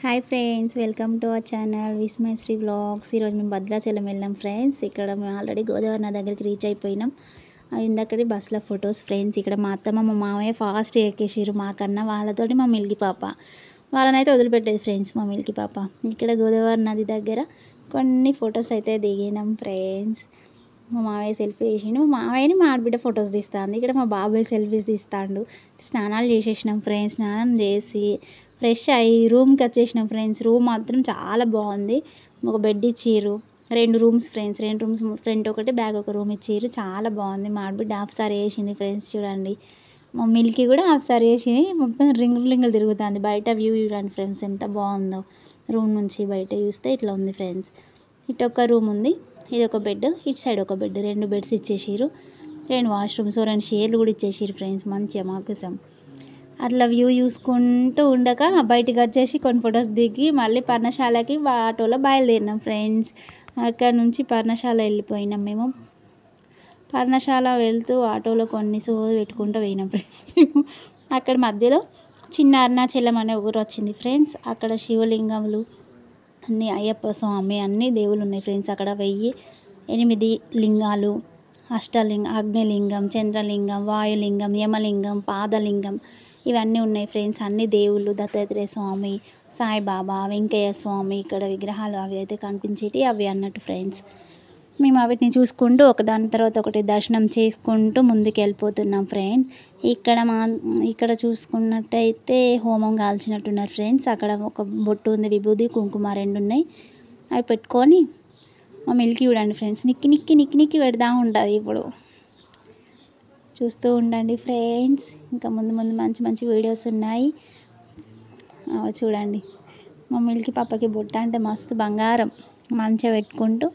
Hi friends, welcome to our channel Vismayasri vlogs. ఈరోజు మేము భద్రాచలం వెళ్ళాం ఫ్రెండ్స్. ఇక్కడ మేము ఆల్రెడీ గోదావరి నది దగ్గరికి రీచ్ అయిపోయినాం. ఇందక్కడి బస్సులో ఫొటోస్ ఫ్రెండ్స్. ఇక్కడ మా అత్తమ్మ మా మామయ్య ఫాస్ట్ ఎక్కేసారు మాకన్నా. వాళ్ళతోటి మా మిల్కీ పాప వాళ్ళనైతే వదిలిపెట్టేది ఫ్రెండ్స్. మా మిల్కీ పాప ఇక్కడ గోదావరి నది దగ్గర కొన్ని ఫొటోస్ అయితే దిగినాం ఫ్రెండ్స్. మా మామయ్య సెల్ఫీ చేసిండు. మా మామయ్యని మా ఆడబిడ్డ ఫొటోస్ తీస్తాను. ఇక్కడ మా బాబాయ్ సెల్ఫీస్ తీస్తాడు. స్నానాలు చేసేసినాం ఫ్రెండ్స్. స్నానం చేసి ఫ్రెష్ అయ్యి రూమ్కి వచ్చేసినాం ఫ్రెండ్స్. రూమ్ మాత్రం చాలా బాగుంది. ఒక బెడ్ ఇచ్చిర్రు, 2 రూమ్స్ ఫ్రెండ్స్. 2 రూమ్స్, ఫ్రంట్ ఒకటి బ్యాక్ ఒక రూమ్ ఇచ్చిర్రు. చాలా బాగుంది. మా ఆడబిడ్డ హాఫ్ సారీ వేసింది ఫ్రెండ్స్. చూడండి, మా మిల్కీ కూడా హాఫ్ సారీ వేసి మొత్తం రింగులు తిరుగుతుంది. బయట వ్యూ చూడండి ఫ్రెండ్స్, ఎంత బాగుందో. రూమ్ నుంచి బయట చూస్తే ఇట్లా ఉంది ఫ్రెండ్స్. ఇటు ఒక రూమ్ ఉంది, ఇది ఒక బెడ్, ఇటు సైడ్ ఒక బెడ్. 2 బెడ్స్ ఇచ్చేసారు, 2 వాష్రూమ్స్, 2 చైర్లు కూడా ఇచ్చేసారు ఫ్రెండ్స్. మంచిగా మా కోసం అట్లా వ్యూ చూసుకుంటూ ఉండక బయటికి వచ్చేసి కొన్ని ఫొటోస్ దిగి మళ్ళీ పర్ణశాలకి ఆటోలో బయలుదేరినాం ఫ్రెండ్స్. అక్కడ నుంచి పర్ణశాల వెళ్ళిపోయినాం మేము. పర్ణశాల వెళ్తూ ఆటోలో కొన్ని సోది పెట్టుకుంటూ పోయినాం ఫ్రెండ్స్. అక్కడ మధ్యలో చిన్న అరుణాచలం అనే ఊరు వచ్చింది ఫ్రెండ్స్. అక్కడ శివలింగములు అన్నీ, అయ్యప్ప స్వామి అన్నీ దేవుళ్ళు ఉన్నాయి ఫ్రెండ్స్. అక్కడ 8 లింగాలు, అగ్నిలింగం, చంద్రలింగం, వాయులింగం, యమలింగం, పాదలింగం ఇవన్నీ ఉన్నాయి ఫ్రెండ్స్. అన్ని దేవుళ్ళు, దత్తాత్రేయ స్వామి, సాయిబాబా, వెంకయ్య స్వామి ఇక్కడ విగ్రహాలు అవి అయితే కనిపించేటి అవి అన్నట్టు ఫ్రెండ్స్. మేము వాటిని చూసుకుంటూ ఒకదాని తర్వాత ఒకటి దర్శనం చేసుకుంటూ ముందుకు వెళ్ళిపోతున్నాం ఫ్రెండ్స్. ఇక్కడ చూసుకున్నట్టయితే హోమం కాల్చినట్టున్నారు ఫ్రెండ్స్. అక్కడ ఒక బొట్టు ఉంది, విభూది కుంకుమ 2 ఉన్నాయి. అవి పెట్టుకొని మా మిల్కీ చూడండి ఫ్రెండ్స్, నిక్కి పెడతా ఉంటుంది. ఇప్పుడు చూస్తూ ఉండండి ఫ్రెండ్స్. ఇంకా ముందు మంచి వీడియోస్ ఉన్నాయి. చూడండి, మా మిల్కీ పాపకి బొట్ట అంటే మస్తు బంగారం. మంచిగా పెట్టుకుంటూ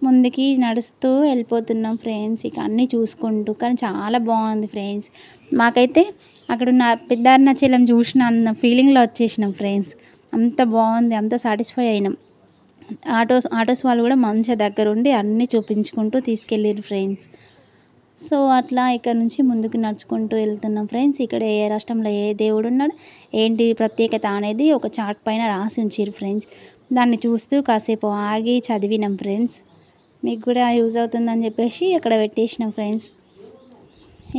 ముందుకి నడుస్తూ వెళ్ళిపోతున్నాం ఫ్రెండ్స్. ఇక అన్నీ చూసుకుంటూ, కానీ చాలా బాగుంది ఫ్రెండ్స్. మాకైతే అక్కడ ఉన్న పెద్ద అరుణాచలం చూసిన అన్న ఫీలింగ్లో వచ్చేసినాం ఫ్రెండ్స్. అంత బాగుంది, అంత సాటిస్ఫై అయినాం. ఆటోస్ వాళ్ళు కూడా మంచిగా దగ్గరుండి అన్నీ చూపించుకుంటూ తీసుకెళ్ళారు ఫ్రెండ్స్. సో అట్లా ఇక్కడ నుంచి ముందుకు నడుచుకుంటూ వెళ్తున్నాం ఫ్రెండ్స్. ఇక్కడ ఏ రాష్ట్రంలో ఏ దేవుడు ఉన్నాడు, ఏంటి ప్రత్యేకత అనేది ఒక చార్ట్ పైన రాసి ఉంచారు ఫ్రెండ్స్. దాన్ని చూస్తూ కాసేపు ఆగి చదివినాం ఫ్రెండ్స్. మీకు కూడా యూజ్ అవుతుందని చెప్పేసి అక్కడ పెట్టేసినాం ఫ్రెండ్స్.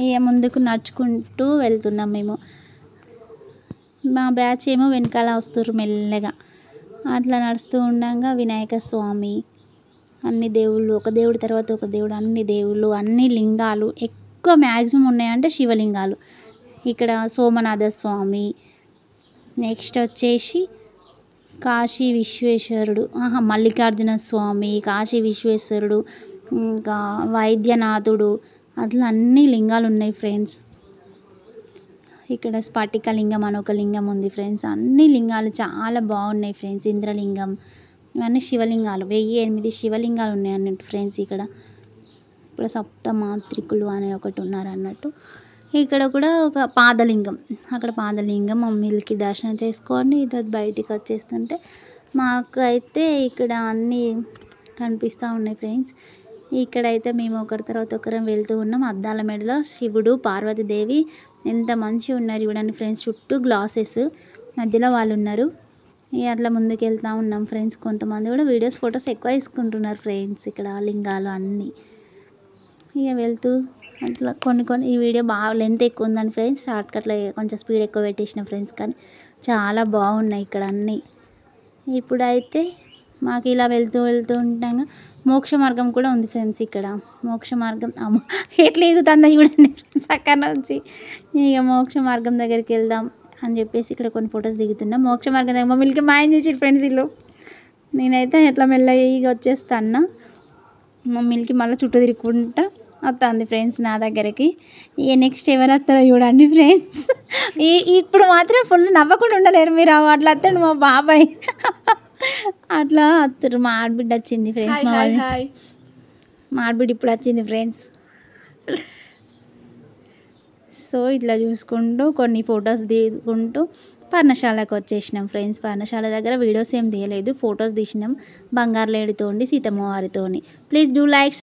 ఇక ముందుకు నడుచుకుంటూ వెళ్తున్నాం మేము. మా బ్యాచ్ ఏమో వెనకాల వస్తుర్రు మెల్లగా. అట్లా నడుస్తూ ఉండగా వినాయక స్వామి, అన్ని దేవుళ్ళు, ఒక దేవుడి తర్వాత ఒక దేవుడు, అన్ని దేవుళ్ళు, అన్ని లింగాలు ఎక్కువ మ్యాక్సిమం ఉన్నాయంటే శివలింగాలు. ఇక్కడ సోమనాథ స్వామి, నెక్స్ట్ వచ్చేసి కాశీ విశ్వేశ్వరుడు, మల్లికార్జున స్వామి, కాశీ విశ్వేశ్వరుడు, ఇంకా వైద్యనాథుడు, అట్లా అన్ని లింగాలు ఉన్నాయి ఫ్రెండ్స్. ఇక్కడ స్ఫటిక లింగం అని ఒక లింగం ఉంది ఫ్రెండ్స్. అన్ని లింగాలు చాలా బాగున్నాయి ఫ్రెండ్స్. ఇంద్రలింగం, ఇవన్నీ శివలింగాలు. 8 శివలింగాలు ఉన్నాయి అన్నట్టు ఫ్రెండ్స్. ఇక్కడ సప్తమాత్రికులు అనే ఒకటి ఉన్నారు అన్నట్టు. ఇక్కడ కూడా ఒక పాదలింగం, అక్కడ పాదలింగం. మమ్మీలకి దర్శనం చేసుకొని ఈరోజు బయటికి వచ్చేస్తుంటే మాకు అయితే ఇక్కడ అన్నీ కనిపిస్తూ ఉన్నాయి ఫ్రెండ్స్. ఇక్కడైతే మేము ఒకరి తర్వాత ఒకరం వెళ్తూ ఉన్నాం. అద్దాల మెడలో శివుడు, పార్వతీదేవి ఎంత మంచిగా ఉన్నారు చూడండి ఫ్రెండ్స్. చుట్టూ గ్లాసెస్, మధ్యలో వాళ్ళు ఉన్నారు. అట్లా ముందుకు వెళ్తూ ఉన్నాం ఫ్రెండ్స్. కొంతమంది కూడా ఫొటోస్ ఎక్కువ తీసుకుంటున్నారు ఫ్రెండ్స్. ఇక్కడ లింగాలు అన్నీ ఇక వెళ్తూ అట్లా కొన్ని ఈ వీడియో బాగా లెంత్ ఎక్కువ ఉందని ఫ్రెండ్స్. షార్ట్కట్లో కొంచెం స్పీడ్ ఎక్కువ పెట్టేసిన ఫ్రెండ్స్. కానీ చాలా బాగున్నాయి ఇక్కడ అన్నీ. ఇప్పుడైతే మాకు ఇలా వెళ్తూ ఉండగా మోక్ష మార్గం కూడా ఉంది ఫ్రెండ్స్. ఇక్కడ మోక్ష మార్గం అమ్మ ఎట్లా ఎగుతుందో చూడండి ఫ్రెండ్స్ అక్కడ నుంచి. ఇక మోక్ష మార్గం దగ్గరికి వెళ్దాం అని చెప్పేసి ఇక్కడ కొన్ని ఫొటోస్ దిగుతున్నాం. మోక్ష మార్గం దగ్గర మమ్మల్కి మాయం చేసారు ఫ్రెండ్స్ వీళ్ళు. నేనైతే ఎట్లా మెల్లగా వచ్చేస్తాను. మమ్మల్కి మళ్ళీ చుట్టూ తిరుగుకుంటా వస్తుంది ఫ్రెండ్స్ నా దగ్గరికి. ఇక నెక్స్ట్ ఎవరు వస్తారో చూడండి ఫ్రెండ్స్. ఇప్పుడు మాత్రం ఫుల్ నవ్వకుండా ఉండలేరు మీరు. అట్లా వస్తాడు మా బాబాయ్, అట్లా వస్తారు. మా ఆడబిడ్డ వచ్చింది ఫ్రెండ్స్. మా ఆడబిడ్డ ఇప్పుడు వచ్చింది ఫ్రెండ్స్. సో ఇట్లా చూసుకుంటూ కొన్ని ఫొటోస్ దిగుకుంటూ పర్ణశాలకు వచ్చేసినాం ఫ్రెండ్స్. పర్ణశాల దగ్గర వీడియోస్ ఏం తీయలేదు, ఫొటోస్ తీసినాం బంగారు లేడితోండి, సీతమ్మ వారితోని. Please do like.